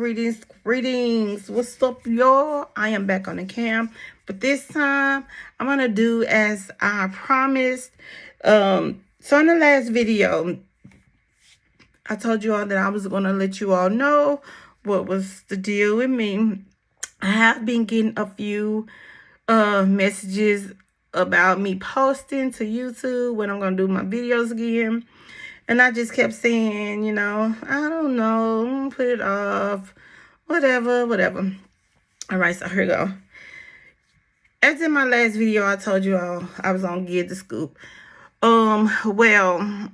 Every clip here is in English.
Greetings. What's up, y'all? I am back on the cam, but this time I'm gonna do as I promised. So in the last video, I told you all that I was gonna let you all know what was the deal with me. I have been getting a few messages about me posting to YouTube when I'm gonna do my videos again. And I just kept saying, I don't know, put it off, whatever. All right, so here we go. As in my last video, I told you all I was gonna give the scoop. Well,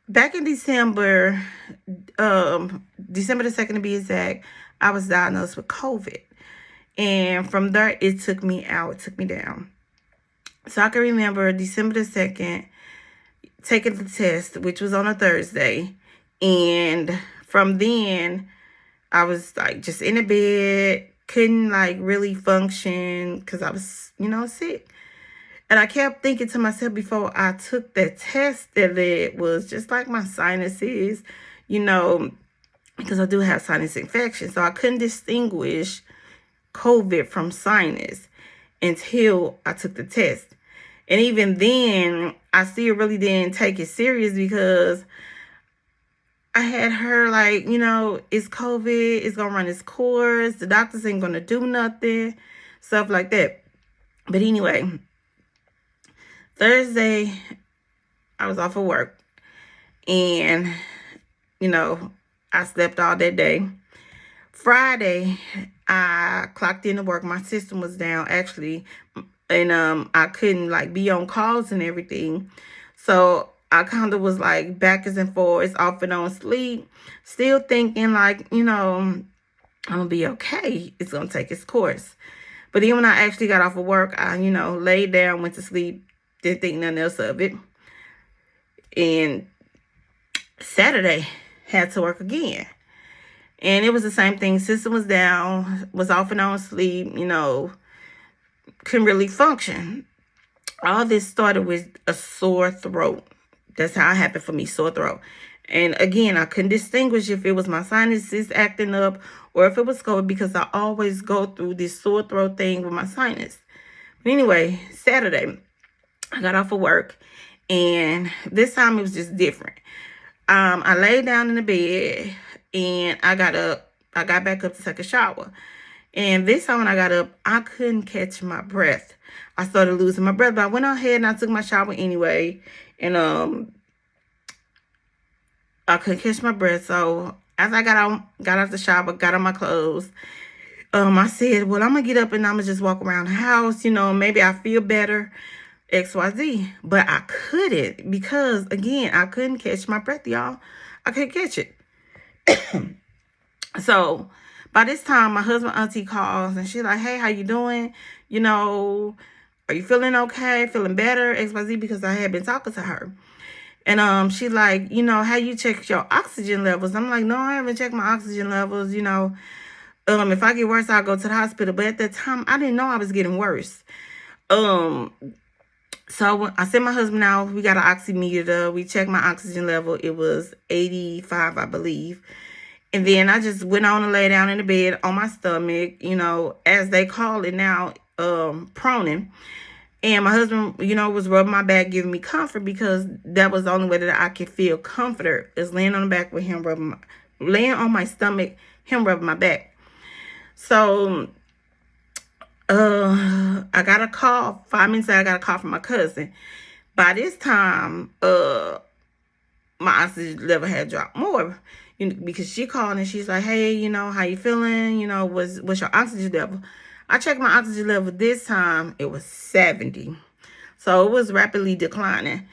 back in December, December the 2nd to be exact, I was diagnosed with COVID. And from there, it took me out, it took me down. So I can remember December the 2nd, taking the test, which was on a Thursday. And from then, I was like just in the bed, couldn't like really function because I was, sick. And I kept thinking to myself before I took that test that it was just like my sinuses, because I do have sinus infection. So I couldn't distinguish COVID from sinus until I took the test. And even then, I still really didn't take it serious because I had heard like, it's COVID, it's going to run its course, the doctors ain't going to do nothing, stuff like that. But anyway, Thursday, I was off of work. And, I slept all that day. Friday, I clocked into work. My system was down, actually. And I couldn't like be on calls and everything. So I kind of was like backwards and forwards, off and on sleep, still thinking like, I'm gonna be okay. It's gonna take its course. But then when I actually got off of work, I, laid down, went to sleep, didn't think nothing else of it. And Saturday, had to work again. And it was the same thing. System was down, was off and on sleep, couldn't really function. All this started with a sore throat. That's how it happened for me, sore throat. And again, I couldn't distinguish if it was my sinuses acting up or if it was COVID because I always go through this sore throat thing with my sinus. But anyway, Saturday, I got off of work and this time it was just different. I laid down in the bed and I got back up to take a shower. And this time when I got up, I couldn't catch my breath. I started losing my breath, but I went ahead and I took my shower anyway. And I couldn't catch my breath. So as I got out the shower, got on my clothes, I said, well, I'm going to get up and I'm going to just walk around the house. Maybe I feel better, XYZ. But I couldn't because, again, I couldn't catch my breath, y'all. I couldn't catch it. So by this time, my husband auntie calls and she's like, hey, how you doing? Are you feeling okay? Feeling better? XYZ, because I had been talking to her. And she like, how you check your oxygen levels? I'm like, no, I haven't checked my oxygen levels. If I get worse, I'll go to the hospital. But at that time, I didn't know I was getting worse. So I sent my husband out. We got an oximeter. We checked my oxygen level. It was 85, I believe. And then I just went on and lay down in the bed on my stomach, as they call it now, proning. And my husband, was rubbing my back, giving me comfort because that was the only way that I could feel comforter is laying on the back with him laying on my stomach, him rubbing my back. So I got a call. 5 minutes later, I got a call from my cousin. By this time, my oxygen level had dropped more. Because she called and she's like, hey, how you feeling? What's your oxygen level? I checked my oxygen level this time. It was 70. So it was rapidly declining.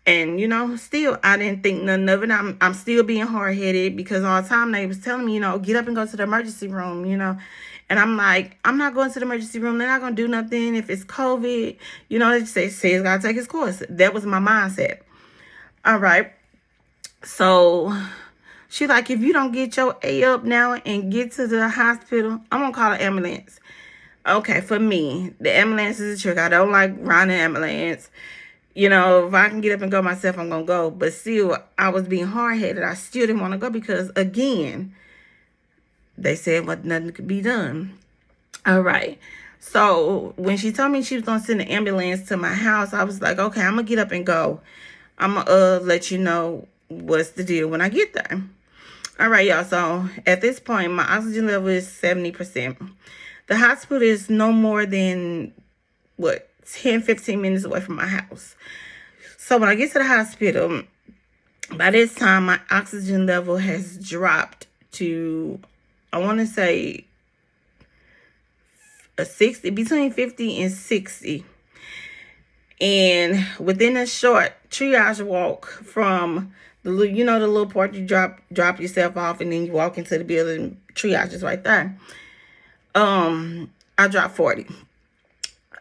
And, still, I didn't think nothing of it. I'm still being hard-headed because all the time they was telling me, get up and go to the emergency room, And I'm like, I'm not going to the emergency room. They're not going to do nothing if it's COVID. They say it's got to take its course. That was my mindset. All right. So she like, if you don't get your A up now and get to the hospital, I'm going to call an ambulance. Okay, for me, the ambulance is a trick. I don't like riding an ambulance. If I can get up and go myself, I'm going to go. But still, I was being hard-headed. I still didn't want to go because, again, they said nothing could be done. All right. So when she told me she was gonna send an ambulance to my house, I was like, okay, I'm gonna get up and go. I'm gonna let you know what's the deal when I get there. All right, y'all. So at this point, my oxygen level is 70%. The hospital is no more than 10-15 minutes away from my house. So when I get to the hospital, by this time my oxygen level has dropped to, I want to say, a 60, between 50 and 60. And within a short triage walk from the little part you drop yourself off, and then you walk into the building, triage is right there. I dropped 40.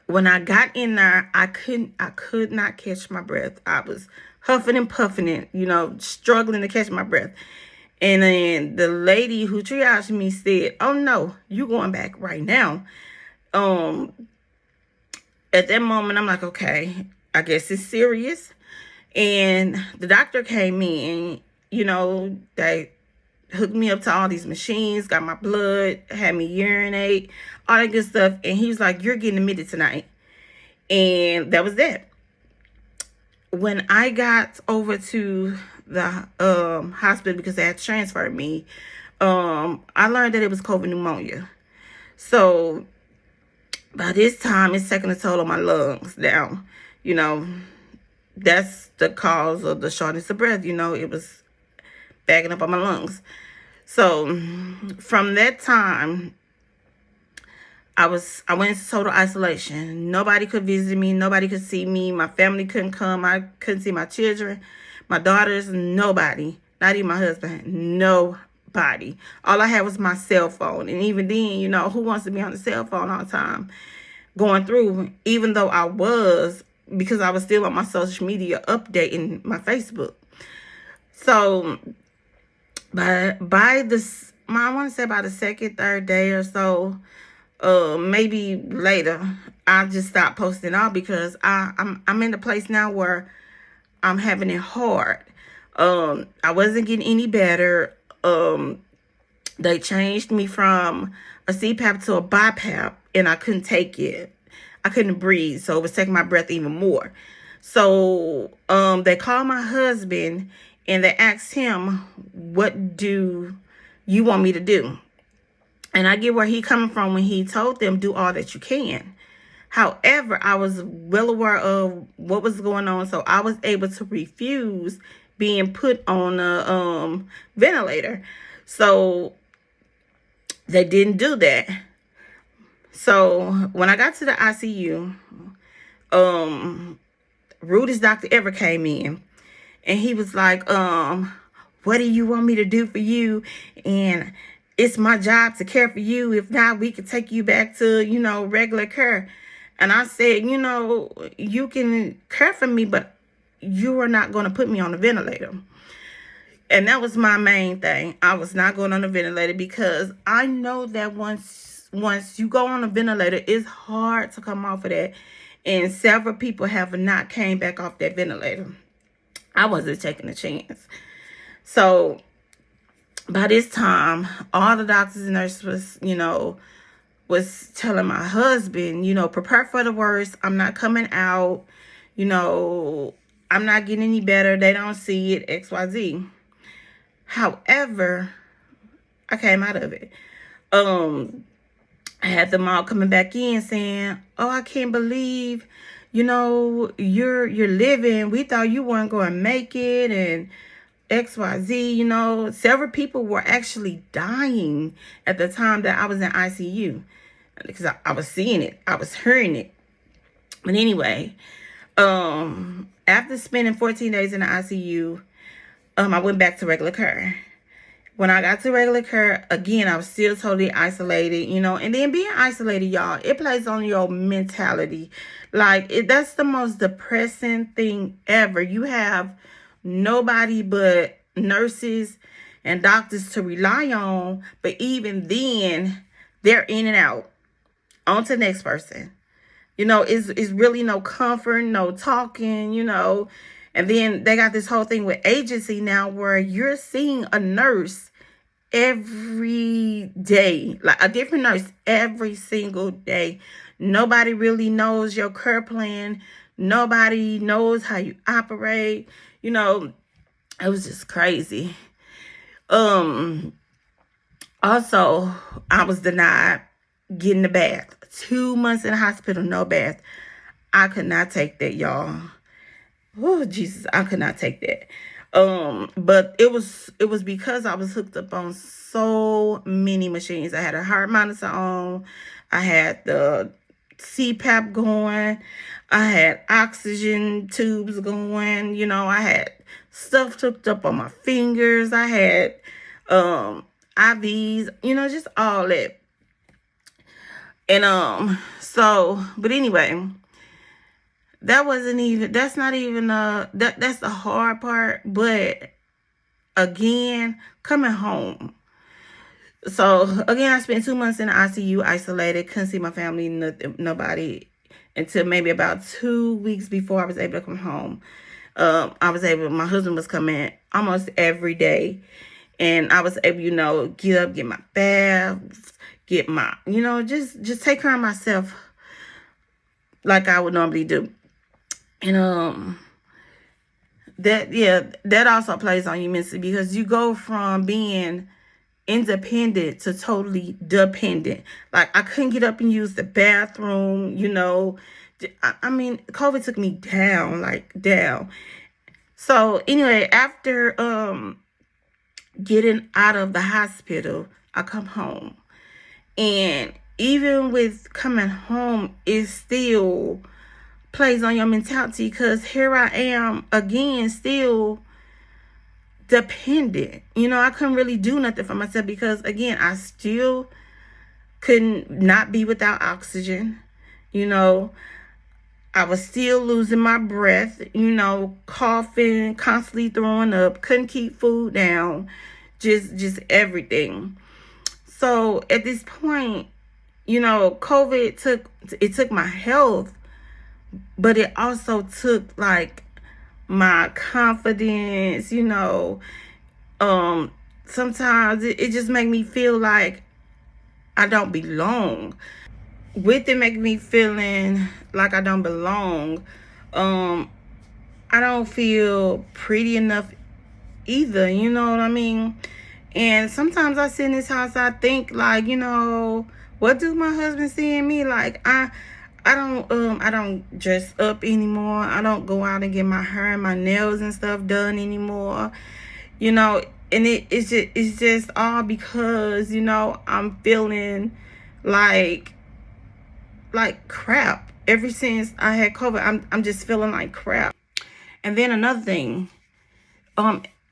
When I got in there, I could not catch my breath. I was huffing and puffing it, struggling to catch my breath. And then the lady who triaged me said, "Oh no, you going back right now." At that moment, I'm like, okay, I guess it's serious. And the doctor came in, they hooked me up to all these machines, got my blood, had me urinate, all that good stuff. And he was like, "You're getting admitted tonight." And that was that. When I got over to the hospital, because they had transferred me, I learned that it was COVID pneumonia. So by this time, it's taking a toll on my lungs down. That's the cause of the shortness of breath. It was bagging up on my lungs. So from that time, I went into total isolation. Nobody could visit me. Nobody could see me. My family couldn't come. I couldn't see my children, my daughters, nobody. Not even my husband. Nobody. All I had was my cell phone. And even then, who wants to be on the cell phone all the time going through, even though I was, because I was still on my social media updating my Facebook. So by this, I want to say by the second, third day or so, maybe later, I just stopped posting all, because I'm in a place now where I'm having it hard. I wasn't getting any better. They changed me from a CPAP to a BiPAP, and I couldn't take it. I couldn't breathe, so it was taking my breath even more. So they called my husband, and they asked him, "What do you want me to do?" And I get where he coming from when he told them, "Do all that you can." However, I was well aware of what was going on, so I was able to refuse being put on a ventilator. So they didn't do that. So when I got to the ICU, rudest doctor ever came in, and he was like, "What do you want me to do for you? And it's my job to care for you. If not, we could take you back to, regular care." And I said, "You can care for me, but you are not going to put me on a ventilator." And that was my main thing. I was not going on a ventilator, because I know that once you go on a ventilator, it's hard to come off of that. And several people have not came back off that ventilator. I wasn't taking a chance. So by this time, all the doctors and nurses was telling my husband, "Prepare for the worst. I'm not coming out. I'm not getting any better. They don't see it, XYZ. However, I came out of it. I had them all coming back in saying, "Oh, I can't believe, you're living. We thought you weren't going to make it, and XYZ." Several people were actually dying at the time that I was in ICU, because I was seeing it. I was hearing it. But anyway, after spending 14 days in the ICU, I went back to regular care. When I got to regular care, again, I was still totally isolated, and then being isolated, y'all, it plays on your mentality. That's the most depressing thing ever. You have nobody but nurses and doctors to rely on, but even then, they're in and out. On to the next person. It's really no comfort, no talking, And then they got this whole thing with agency now, where you're seeing a nurse every day, like a different nurse every single day. Nobody really knows your care plan. Nobody knows how you operate. You know, it was just crazy. Also, I was denied getting a bath. 2 months in the hospital, no bath. I could not take that, y'all. Oh, Jesus, I could not take that. But it was because I was hooked up on so many machines. I had a heart monitor on. I had the CPAP going. I had oxygen tubes going. You know, I had stuff hooked up on my fingers. I had IVs, you know, just all that. And but anyway, that's not even that's the hard part. But again, coming home. So again, I spent 2 months in the ICU, isolated, couldn't see my family, nobody, until maybe about 2 weeks before I was able to come home. My husband was coming almost every day, and I was able, you know, get up, get my bath, get my, you know, just take care of myself like I would normally do. And that also plays on you mentally, because you go from being independent to totally dependent. Like, I couldn't get up and use the bathroom, you know. I mean, COVID took me down, like down. So anyway, after getting out of the hospital, I come home. And even with coming home, it still plays on your mentality, because here I am again, still dependent. You know, I couldn't really do nothing for myself, because again, I still couldn't not be without oxygen. You know, I was still losing my breath, you know, coughing, constantly throwing up, couldn't keep food down, just everything. So at this point, you know, COVID took my health, but it also took like my confidence, you know. Sometimes it just make me feel like I don't belong. With it making me feeling like I don't belong, I don't feel pretty enough either, you know what I mean? And sometimes I sit in this house, I think like, you know, what do my husband see in me? Like, I don't dress up anymore. I don't go out and get my hair and my nails and stuff done anymore. You know, and it's just all because, you know, I'm feeling like crap. Ever since I had COVID, I'm just feeling like crap. And then another thing,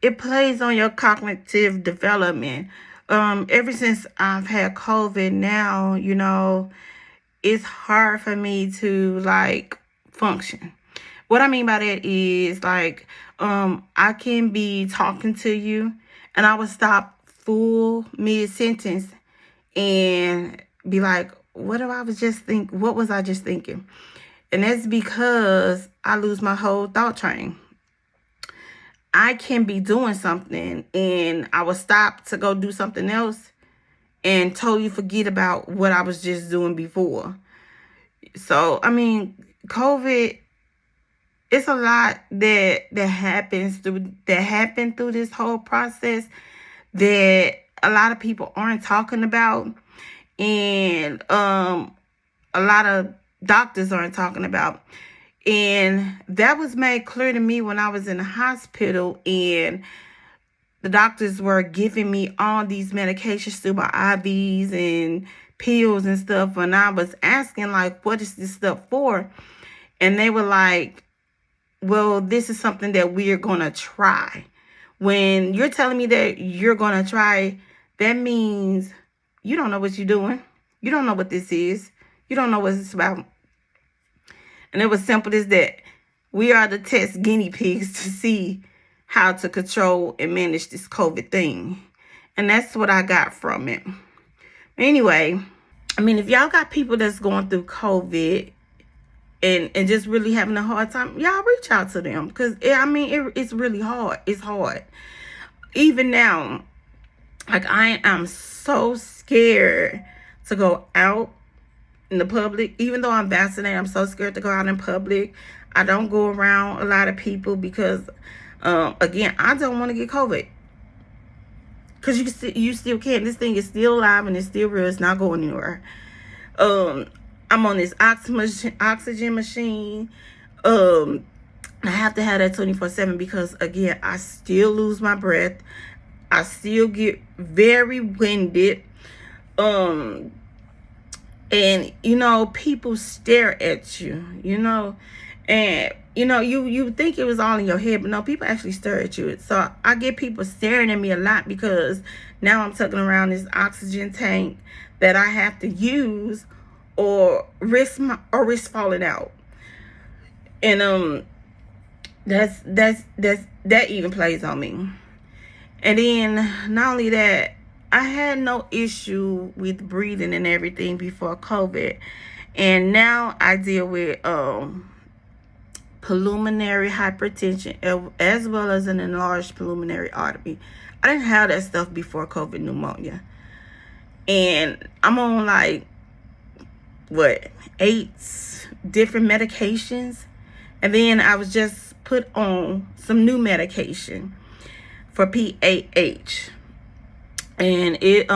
it plays on your cognitive development. Ever since I've had COVID, now, you know, it's hard for me to like function. What I mean by that is like, I can be talking to you and I would stop full mid-sentence and be like, what was I just thinking? And that's because I lose my whole thought train. I can be doing something and I will stop to go do something else and totally forget about what I was just doing before. So, I mean, COVID, it's a lot that happened through this whole process that a lot of people aren't talking about, and a lot of doctors aren't talking about. And that was made clear to me when I was in the hospital and the doctors were giving me all these medications through my IVs and pills and stuff. And I was asking, like, what is this stuff for? And they were like, well, this is something that we are going to try. When you're telling me that you're going to try, that means you don't know what you're doing. You don't know what this is. You don't know what it's about. And it was simple as that. We are the test guinea pigs to see how to control and manage this COVID thing. And that's what I got from it. Anyway, I mean, if y'all got people that's going through COVID and just really having a hard time, y'all reach out to them. Because, I mean, it's really hard. It's hard. Even now, Like, I am so scared to go out in the public. Even though I'm vaccinated, I'm so scared to go out in public. I don't go around a lot of people because, again, I don't want to get COVID. Because you still can't. This thing is still alive and it's still real. It's not going anywhere. I'm on this oxygen machine. I have to have that 24/7 because, again, I still lose my breath. I still get very winded. And, you know, people stare at you, you know. And, you know, you think it was all in your head, but no, people actually stare at you. So I get people staring at me a lot because now I'm tucking around this oxygen tank that I have to use or risk falling out. And that even plays on me. And then not only that, I had no issue with breathing and everything before COVID, and now I deal with pulmonary hypertension as well as an enlarged pulmonary artery. I didn't have that stuff before COVID pneumonia, and I'm on like 8 different medications, and then I was just put on some new medication for PAH, and it's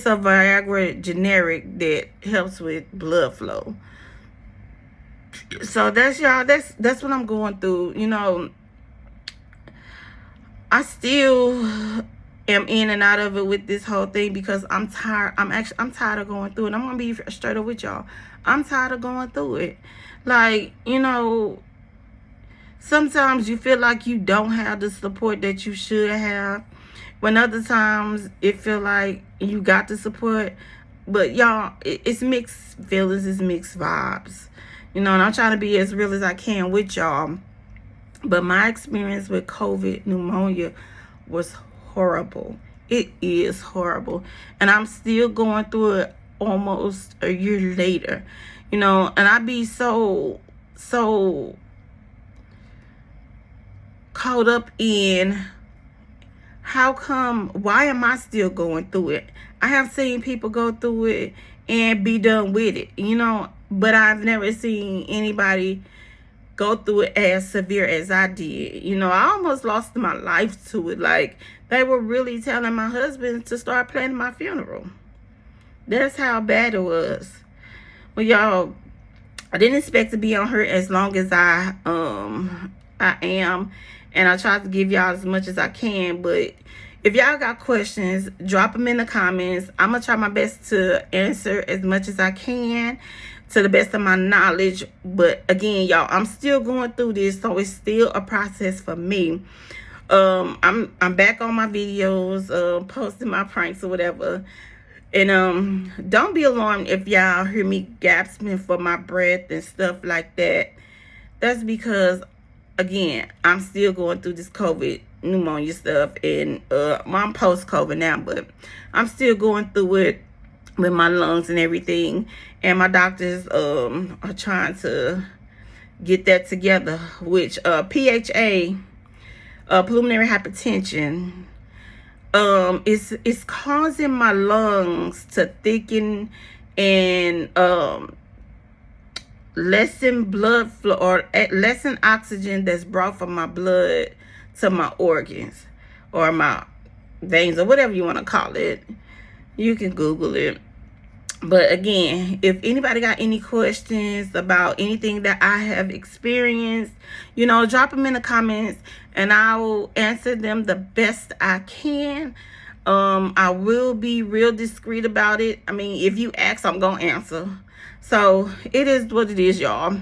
a Viagra generic that helps with blood flow. So that's what I'm going through. You know, I still am in and out of it with this whole thing because I'm tired. I'm tired of going through it. I'm gonna be straight up with y'all. I'm tired of going through it. Like, you know, sometimes you feel like you don't have the support that you should have, when other times it feel like you got the support. But y'all, it's mixed feelings, it's mixed vibes, you know. And I'm trying to be as real as I can with y'all. But my experience with COVID pneumonia was horrible. It is horrible, and I'm still going through it almost a year later, you know. And I be so caught up in why am I still going through it? I have seen people go through it and be done with it, you know, but I've never seen anybody go through it as severe as I did. You know, I almost lost my life to it. Like, they were really telling my husband to start planning my funeral. That's how bad it was. Well, y'all, I didn't expect to be on here as long as I am, and I try to give y'all as much as I can. But if y'all got questions, drop them in the comments. I'm gonna try my best to answer as much as I can to the best of my knowledge. But again, y'all, I'm still going through this, so it's still a process for me. I'm back on my videos, posting my pranks or whatever. And don't be alarmed if y'all hear me gasping for my breath and stuff like that. That's because, again, I'm still going through this COVID pneumonia stuff, and I'm post-COVID now, but I'm still going through it with my lungs and everything. And my doctors are trying to get that together, which PHA, pulmonary hypertension, it's causing my lungs to thicken and lessen blood flow, or lessen oxygen that's brought from my blood to my organs or my veins, or whatever you want to call it. You can Google it. But again, if anybody got any questions about anything that I have experienced, you know, drop them in the comments and I will answer them the best I can. I will be real discreet about it. I mean, if you ask, I'm going to answer. So it is what it is, y'all.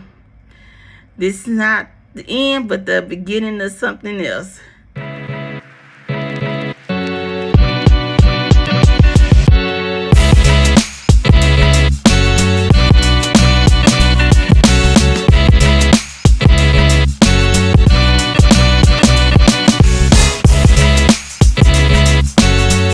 This is not the end, but the beginning of something else.